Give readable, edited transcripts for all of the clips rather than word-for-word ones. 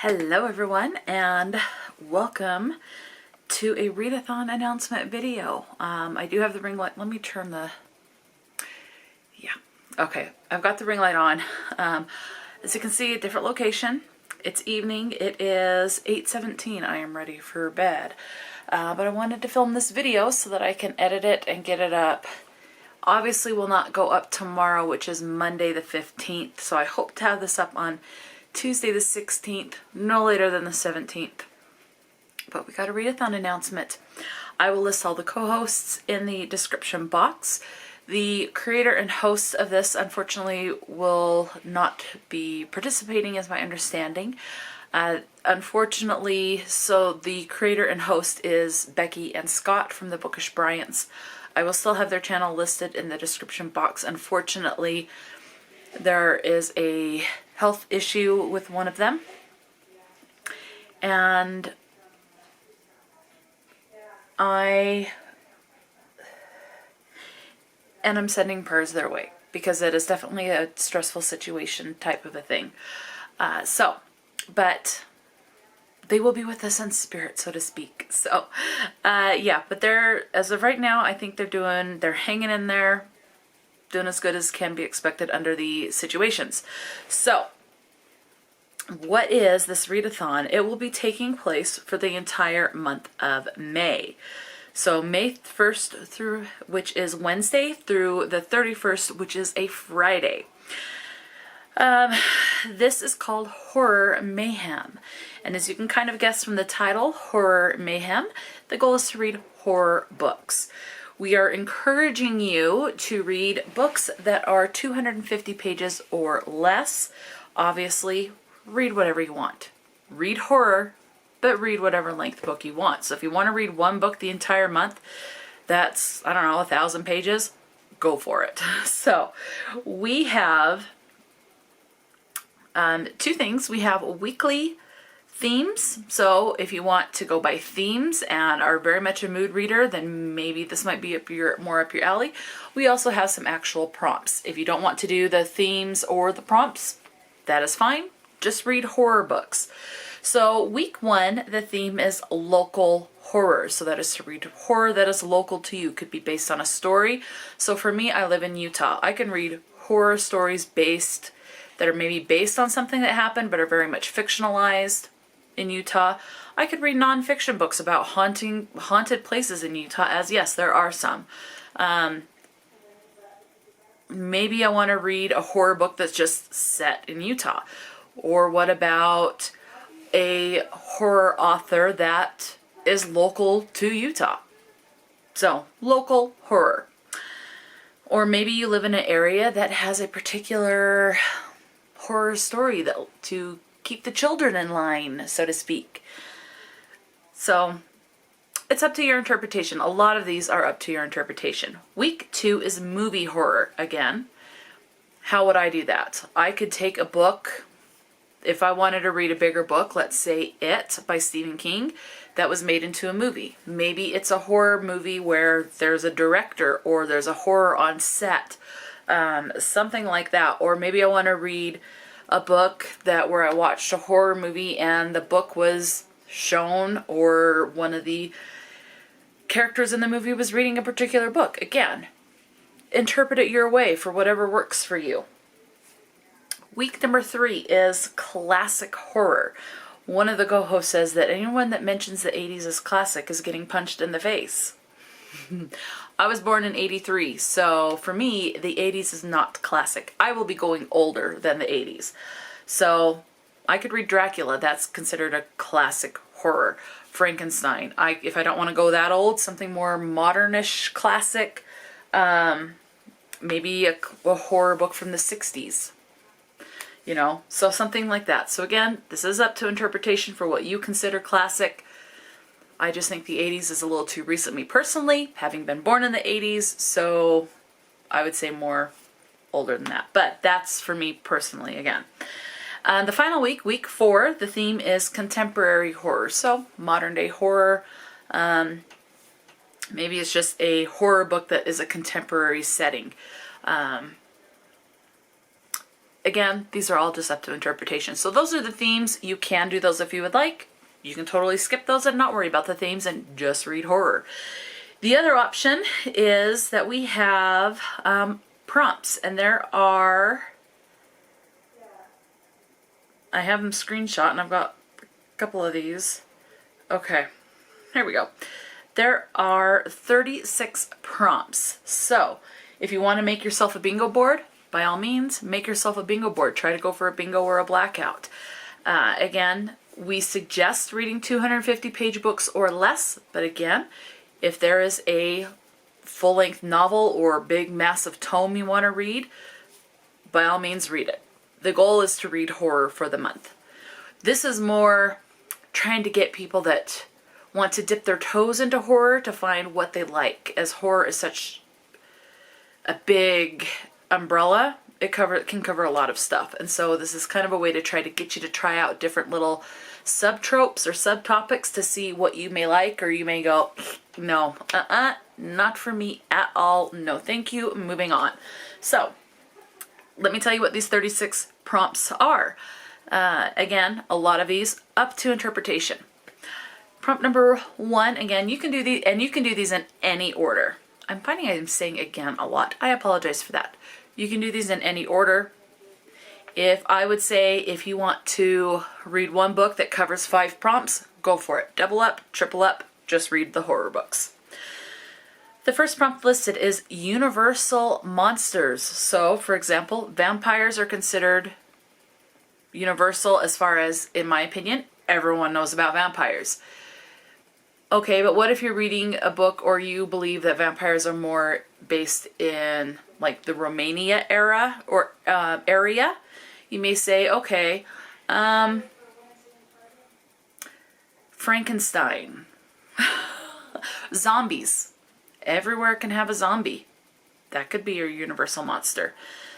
Hello everyone and welcome to a readathon announcement video. I do have the ring light. Let me turn the, okay, I've got the ring light on. As you can see, a different location. It's evening. It is 8:17. I am ready for bed. But I wanted to film this video so that I can edit it and get it up. Obviously will not go up tomorrow, which is Monday the 15th. So I hope to have this up on Tuesday the 16th, no later than the 17th. But we got a readathon announcement. I will list all the co-hosts in the description box. The creator and host of this, unfortunately, will not be participating, is my understanding. Unfortunately, so the creator and host is Becky and Scott from the Bookish Bryants. I will still have their channel listed in the description box. Unfortunately, there is a health issue with one of them, and I'm sending prayers their way because it is definitely a stressful situation type of a thing. But they will be with us in spirit, so to speak. So, yeah, but they're, as of right now, I think they're hanging in there, doing as good as can be expected under the situations. So, what is this readathon? It will be taking place for the entire month of May. So May 1st through, which is Wednesday, through the 31st, which is a Friday. This is called Horror Mayhem. And as you can kind of guess from the title, Horror Mayhem, the goal is to read horror books. We are encouraging you to read books that are 250 pages or less. Obviously, read whatever you want. Read horror, but read whatever length book you want. So if you want to read one book the entire month, that's, I don't know, 1,000 pages, go for it. So we have two things. We have weekly themes. So if you want to go by themes and are very much a mood reader, then maybe this might be more up your alley. We also have some actual prompts. If you don't want to do the themes or the prompts, that is fine. Just read horror books. So week 1, the theme is local horror. So that is to read horror that is local to you. Could be based on a story. So for me, I live in Utah. I can read horror stories that are maybe based on something that happened but are very much fictionalized in Utah. I could read nonfiction books about haunted places in Utah, as yes, there are some. Maybe I want to read a horror book that's just set in Utah. Or what about a horror author that is local to Utah? So, local horror. Or maybe you live in an area that has a particular horror story to keep the children in line, so to speak. So, it's up to your interpretation. A lot of these are up to your interpretation. Week 2 is movie horror again. How would I do that? I could take a book. If I wanted to read a bigger book, let's say It by Stephen King, that was made into a movie. Maybe it's a horror movie where there's a director or there's a horror on set, something like that. Or maybe I want to read a book where I watched a horror movie and the book was shown, or one of the characters in the movie was reading a particular book. Again, interpret it your way for whatever works for you. Week number 3 is classic horror. One of the co-hosts says that anyone that mentions the 80s as classic is getting punched in the face. I was born in 83, so for me, the 80s is not classic. I will be going older than the 80s. So I could read Dracula. That's considered a classic horror. Frankenstein. If I don't want to go that old, something more modernish classic, maybe a horror book from the 60s. You know, so something like that. So again, this is up to interpretation for what you consider classic. I just think the 80s is a little too recent. Me personally, having been born in the 80s, so I would say more older than that. But that's for me personally, again. The final week, week 4, the theme is contemporary horror. So modern day horror. Maybe it's just a horror book that is a contemporary setting. again, these are all just up to interpretation. So those are the themes. You can do those if you would like. You can totally skip those and not worry about the themes and just read horror. The other option is that we have prompts, and there are, I have them screenshot and I've got a couple of these. Okay, here we go. There are 36 prompts. So if you want to make yourself a bingo board, by all means, make yourself a bingo board. Try to go for a bingo or a blackout. Again, we suggest reading 250-page books or less, but again, if there is a full-length novel or big, massive tome you want to read, by all means, read it. The goal is to read horror for the month. This is more trying to get people that want to dip their toes into horror to find what they like, as horror is such a big umbrella. It can cover a lot of stuff, and so this is kind of a way to try to get you to try out different little subtropes or subtopics to see what you may like, or you may go, no, not for me at all, no thank you, moving on. So let me tell you what these 36 prompts are. Again, a lot of these up to interpretation. Prompt number 1, again, you can do these, and you can do these in any order. I'm finding I'm saying again a lot. I apologize for that. You can do these in any order. If I would say, if you want to read one book that covers 5 prompts, go for it. Double up, triple up, just read the horror books. The first prompt listed is universal monsters. So, for example, vampires are considered universal as far as, in my opinion, everyone knows about vampires. Okay, but what if you're reading a book or you believe that vampires are more based in like the Romania era or area? You may say, okay, Frankenstein, zombies. Everywhere can have a zombie. That could be your universal monster.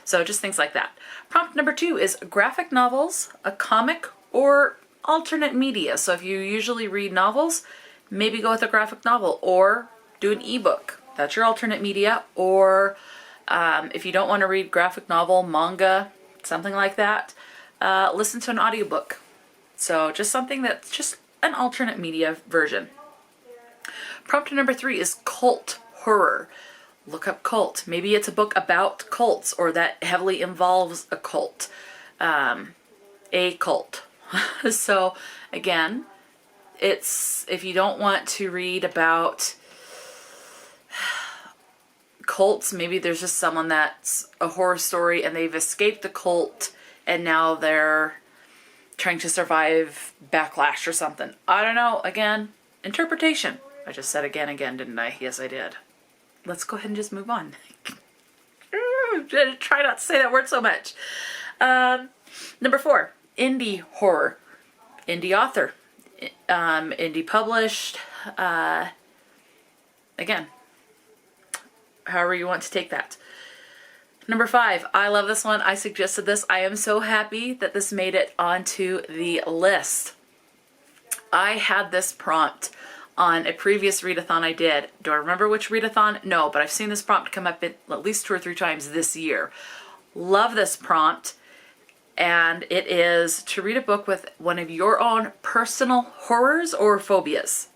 So just things like that. Prompt number 2 is graphic novels, a comic, or alternate media. So if you usually read novels, maybe go with a graphic novel or do an ebook. That's your alternate media. Or if you don't want to read graphic novel, manga, something like that, listen to an audiobook. So just something that's just an alternate media version. Prompt number 3 is cult horror. Look up cult. Maybe it's a book about cults or that heavily involves a cult. A cult. So again, it's, if you don't want to read about cults, maybe there's just someone that's a horror story and they've escaped the cult and now they're trying to survive backlash or something. I don't know. Again, interpretation. I just said again, didn't I? Yes, I did. Let's go ahead and just move on. Try not to say that word so much. Number 4, indie horror. Indie author. Indie published. Again, however you want to take that. Number 5, I love this one. I suggested this. I am so happy that this made it onto the list. I had this prompt on a previous readathon I did. Do I remember which readathon? No, but I've seen this prompt come up at least 2 or 3 times this year. Love this prompt. And it is to read a book with one of your own personal horrors or phobias.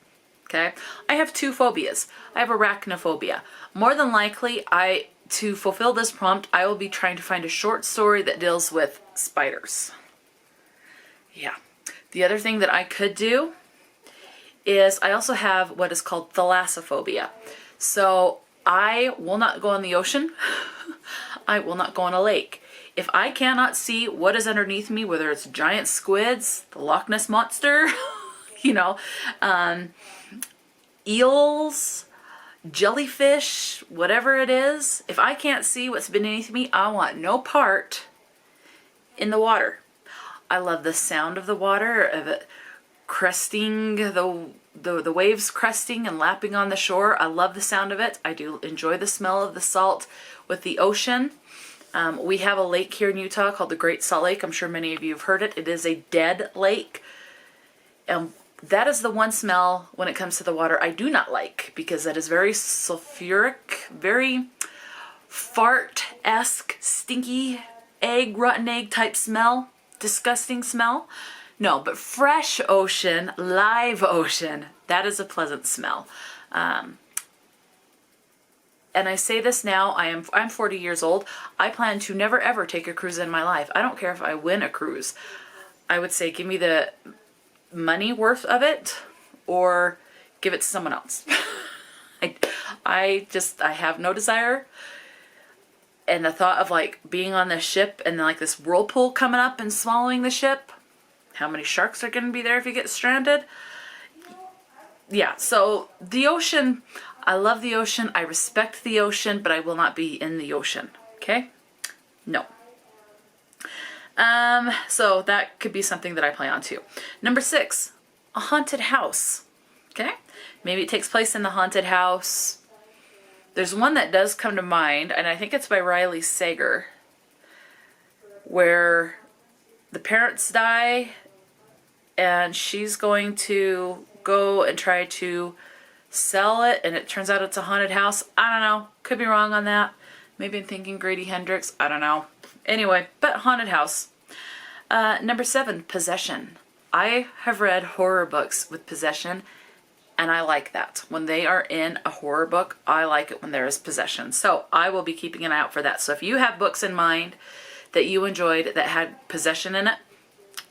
Okay? I have 2 phobias. I have arachnophobia. More than likely, to fulfill this prompt, I will be trying to find a short story that deals with spiders. Yeah. The other thing that I could do is I also have what is called thalassophobia. So I will not go in the ocean. I will not go in a lake. If I cannot see what is underneath me, whether it's giant squids, the Loch Ness Monster, eels, jellyfish, whatever it is, if I can't see what's beneath me, I want no part in the water. I love the sound of the water, of it cresting, the waves cresting and lapping on the shore. I love the sound of it. I do enjoy the smell of the salt with the ocean. We have a lake here in Utah called the Great Salt Lake. I'm sure many of you have heard it. It is a dead lake. And that is the one smell when it comes to the water I do not like, because that is very sulfuric, very fart-esque, stinky, egg, rotten egg type smell, disgusting smell. No, but fresh ocean, live ocean, that is a pleasant smell. And I say this now, I'm 40 years old. I plan to never ever take a cruise in my life. I don't care if I win a cruise. I would say give me the money worth of it or give it to someone else. I have no desire. And the thought of like being on this ship and then like this whirlpool coming up and swallowing the ship. How many sharks are going to be there if you get stranded? Yeah, so the ocean, I love the ocean. I respect the ocean, but I will not be in the ocean. Okay? No. So that could be something that I play on too. Number 6, a haunted house. Okay? Maybe it takes place in the haunted house. There's one that does come to mind, and I think it's by Riley Sager, where the parents die and she's going to go and try to sell it, and it turns out it's a haunted house. I don't know. Could be wrong on that. Maybe I'm thinking Grady Hendrix. I don't know. Anyway, but haunted house. Number 7, possession. I have read horror books with possession, and I like that. When they are in a horror book, I like it when there is possession. So I will be keeping an eye out for that. So if you have books in mind that you enjoyed that had possession in it,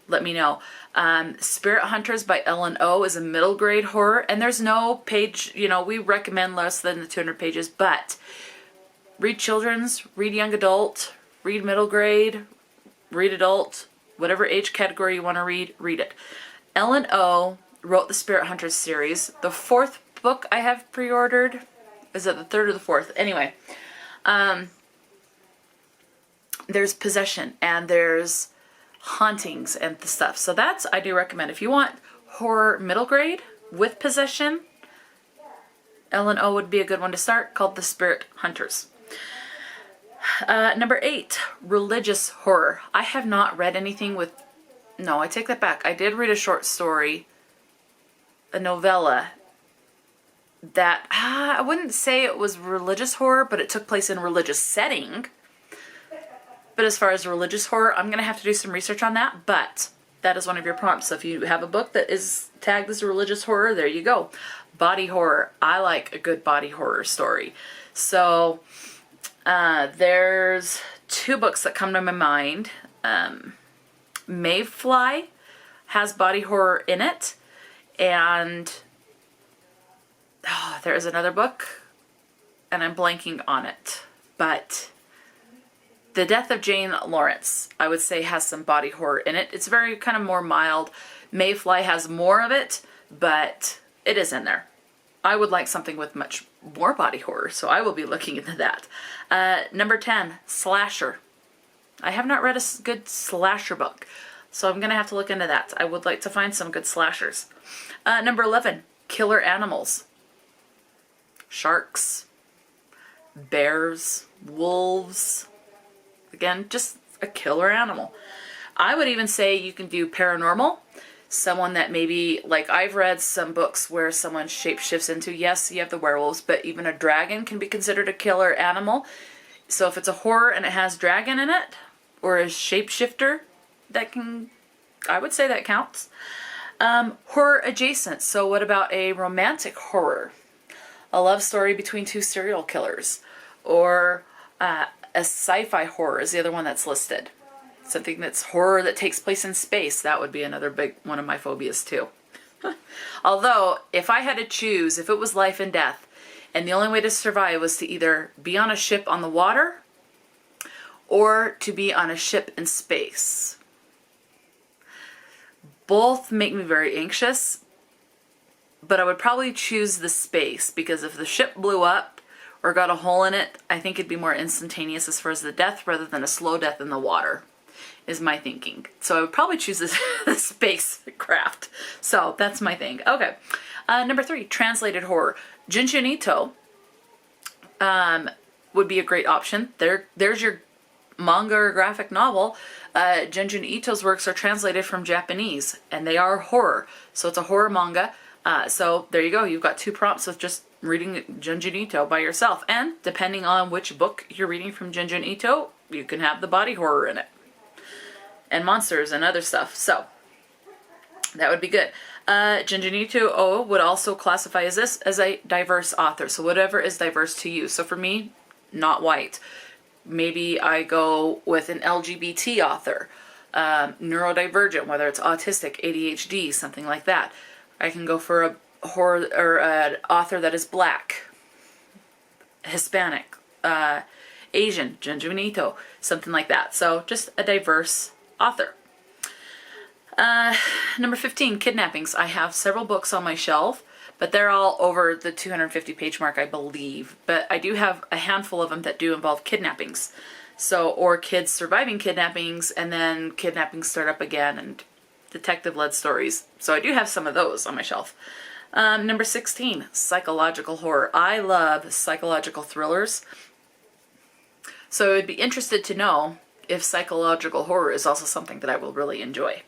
let me know. Spirit Hunters by Ellen O is a middle grade horror, and there's no page, we recommend less than the 200 pages, but read children's, read young adult, read middle grade, read adult, whatever age category you want to read it. Ellen O wrote the Spirit Hunters series. The 4th book I have pre-ordered. Is it the 3rd or the 4th? Anyway, there's possession and there's hauntings and the stuff. So that's, I do recommend. If you want horror middle grade with possession, Ellen O would be a good one to start, called The Spirit Hunters. Number 8, religious horror. I have not read anything with, no, I take that back. I did read a short story, a novella, that, I wouldn't say it was religious horror, but it took place in a religious setting. But as far as religious horror, I'm going to have to do some research on that, but that is one of your prompts. So if you have a book that is tagged as a religious horror, there you go. Body horror. I like a good body horror story. So there's 2 books that come to my mind. Mayfly has body horror in it, and there's another book, and I'm blanking on it, but The Death of Jane Lawrence, I would say, has some body horror in it. It's very kind of more mild. Mayfly has more of it, but it is in there. I would like something with much more body horror, so I will be looking into that. Number 10, slasher. I have not read a good slasher book, so I'm going to have to look into that. I would like to find some good slashers. Number 11, killer animals. Sharks, bears, wolves. Again, just a killer animal. I would even say you can do paranormal. Someone that maybe, like I've read some books where someone shapeshifts into, yes, you have the werewolves, but even a dragon can be considered a killer animal. So if it's a horror and it has dragon in it, or a shapeshifter, I would say that counts. Horror adjacent. So what about a romantic horror? A love story between 2 serial killers. Or a sci-fi horror is the other one that's listed. Something that's horror that takes place in space. That would be another big one of my phobias too. Although, if I had to choose, if it was life and death, and the only way to survive was to either be on a ship on the water or to be on a ship in space. Both make me very anxious, but I would probably choose the space, because if the ship blew up or got a hole in it, I think it'd be more instantaneous as far as the death rather than a slow death in the water, is my thinking. So I would probably choose the spacecraft. So that's my thing. Okay. Number 3, translated horror. Junji Ito would be a great option. There's your manga or graphic novel. Junji Ito's works are translated from Japanese, and they are horror. So it's a horror manga. So there you go. You've got 2 prompts with just reading Junji Ito by yourself. And depending on which book you're reading from Junji Ito, you can have the body horror in it. And monsters and other stuff. So, that would be good. Junjunito O would also classify as this as a diverse author. So whatever is diverse to you. So for me, not white. Maybe I go with an LGBT author. Neurodivergent, whether it's autistic, ADHD, something like that. I can go for a horror or an author that is black, Hispanic, Asian, Junjunito, something like that. So just a diverse author. Number 15, Kidnappings. I have several books on my shelf, but they're all over the 250 page mark, I believe. But I do have a handful of them that do involve kidnappings. So, or kids surviving kidnappings and then kidnappings start up again and detective-led stories. So I do have some of those on my shelf. Number 16, psychological horror. I love psychological thrillers. So I'd be interested to know if psychological horror is also something that I will really enjoy.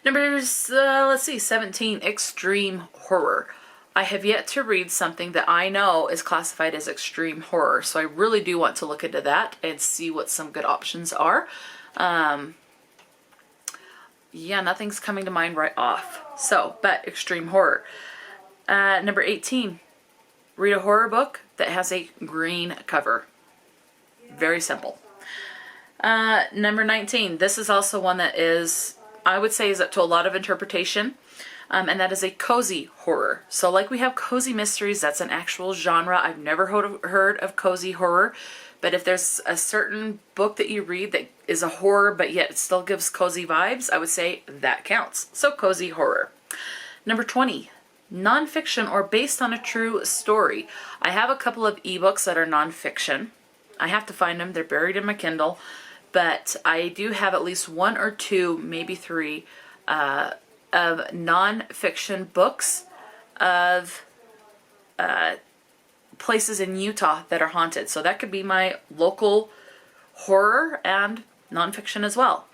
Numbers, 17, extreme horror. I have yet to read something that I know is classified as extreme horror, so I really do want to look into that and see what some good options are. Yeah, nothing's coming to mind right off. So, but extreme horror. Number 18, read a horror book that has a green cover. Very simple. Number 19, this is also one that is, I would say, is up to a lot of interpretation, and that is a cozy horror. So like we have cozy mysteries, that's an actual genre. I've never heard of cozy horror, but if there's a certain book that you read that is a horror but yet it still gives cozy vibes, I would say that counts. So cozy horror. Number 20, nonfiction or based on a true story. I have a couple of ebooks that are nonfiction. I have to find them. They're buried in my Kindle. But I do have at least one or two, maybe three, of nonfiction books of places in Utah that are haunted. So that could be my local horror and nonfiction as well.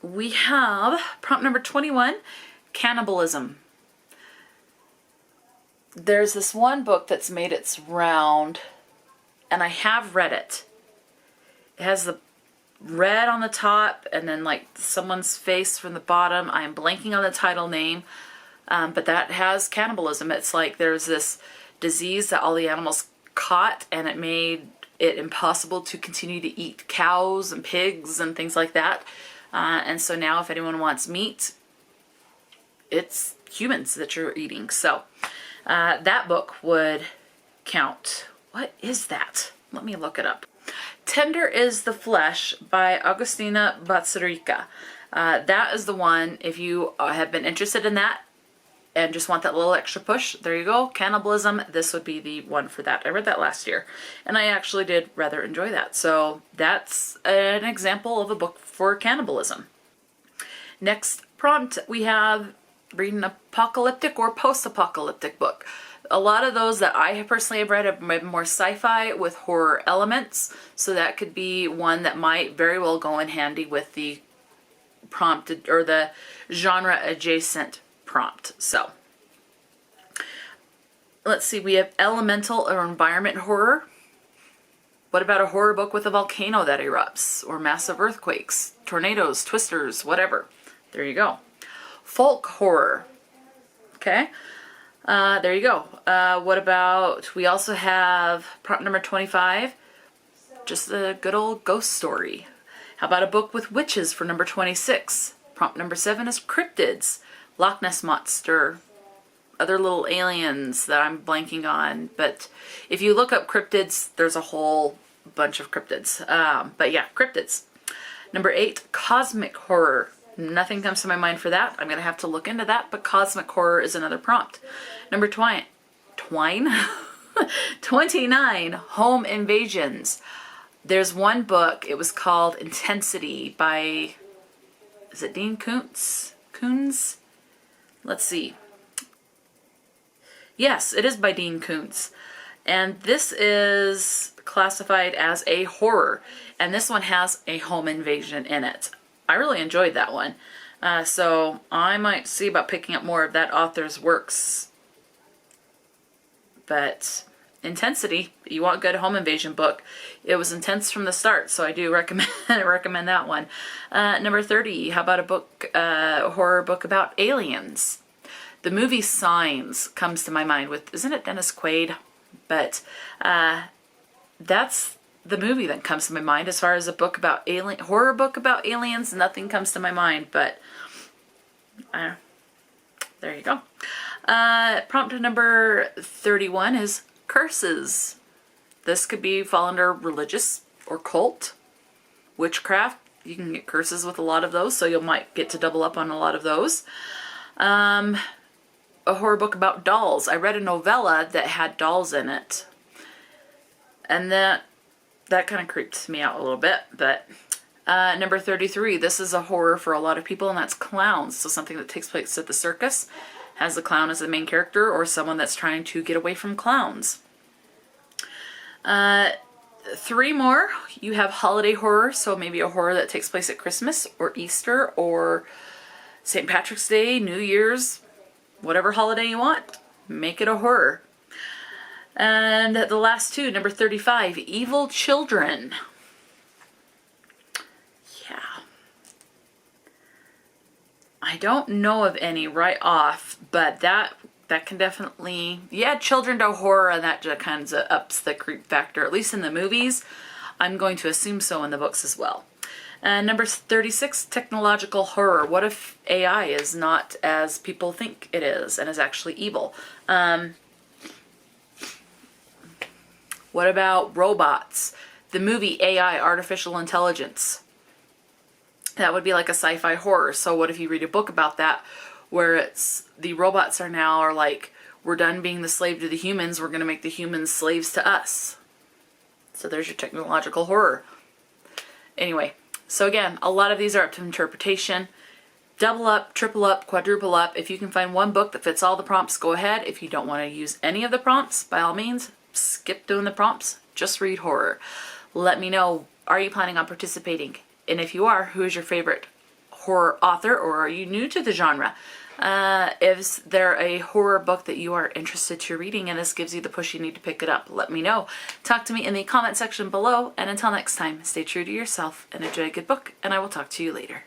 We have prompt number 21, cannibalism. There's this one book that's made its round, and I have read it. It has the red on the top and then like someone's face from the bottom. I am blanking on the title name, but that has cannibalism. It's like there's this disease that all the animals caught and it made it impossible to continue to eat cows and pigs and things like that. And so now if anyone wants meat, it's humans that you're eating. So that book would count. What is that? Let me look it up. Tender is the Flesh by Agustina Batsarica. That is the one, if you have been interested in that and just want that little extra push, there you go. Cannibalism, this would be the one for that. I read that last year, and I actually did rather enjoy that. So that's an example of a book for cannibalism. Next prompt, we have read an apocalyptic or post-apocalyptic book. A lot of those that I personally have read have been more sci-fi with horror elements, so that could be one that might very well go in handy with the prompted or the genre adjacent prompt. So let's see, we have elemental or environment horror. What about a horror book with a volcano that erupts or massive earthquakes, tornadoes, twisters, whatever? There you go. Folk horror. Okay. There you go. What about, we also have prompt number 25, just a good old ghost story. How about a book with witches for number 26? Prompt number 7 is cryptids, Loch Ness Monster, other little aliens that I'm blanking on. But if you look up cryptids, there's a whole bunch of cryptids. But yeah, cryptids. Number 8, cosmic horror. Nothing comes to my mind for that. I'm going to have to look into that, but cosmic horror is another prompt. Number 29, home invasions. There's one book, it was called Intensity by, is it Dean Koontz? Let's see. Yes, it is by Dean Koontz. And this is classified as a horror. And this one has a home invasion in it. I really enjoyed that one. So I might see about picking up more of that author's works. But intensity. You want a good home invasion book. It was intense from the start, so I do recommend recommend that one. Number 30, how about a book, a horror book about aliens? The movie Signs comes to my mind with, isn't it Dennis Quaid? But that's the movie that comes to my mind. As far as a book about horror book about aliens, nothing comes to my mind, but there you go. Prompt number 31 is curses. This could fall under religious or cult, witchcraft. You can get curses with a lot of those, so you might get to double up on a lot of those. A horror book about dolls. I read a novella that had dolls in it, and that kind of creeps me out a little bit. But number 33, this is a horror for a lot of people, and that's clowns. So something that takes place at the circus has the clown as the main character, or someone that's trying to get away from clowns. 3 more. You have holiday horror, so maybe a horror that takes place at Christmas or Easter or St. Patrick's Day, New Year's, whatever holiday you want, make it a horror. And the last 2, number 35, evil children. Yeah. I don't know of any right off, but that can definitely, children to horror, and that just kind of ups the creep factor, at least in the movies. I'm going to assume so in the books as well. And number 36, technological horror. What if AI is not as people think it is and is actually evil? What about robots? The movie AI, Artificial Intelligence. That would be like a sci-fi horror. So what if you read a book about that, where it's the robots are like, we're done being the slave to the humans, we're going to make the humans slaves to us. So there's your technological horror. Anyway, so again, a lot of these are up to interpretation. Double up, triple up, quadruple up. If you can find one book that fits all the prompts, go ahead. If you don't want to use any of the prompts, by all means, skip doing the prompts. Just read horror. Let me know, are you planning on participating? And if you are, who is your favorite horror author, or are you new to the genre? Is there a horror book that you are interested to reading and this gives you the push you need to pick it up? Let me know. Talk to me in the comment section below, and until next time, stay true to yourself and enjoy a good book, and I will talk to you later.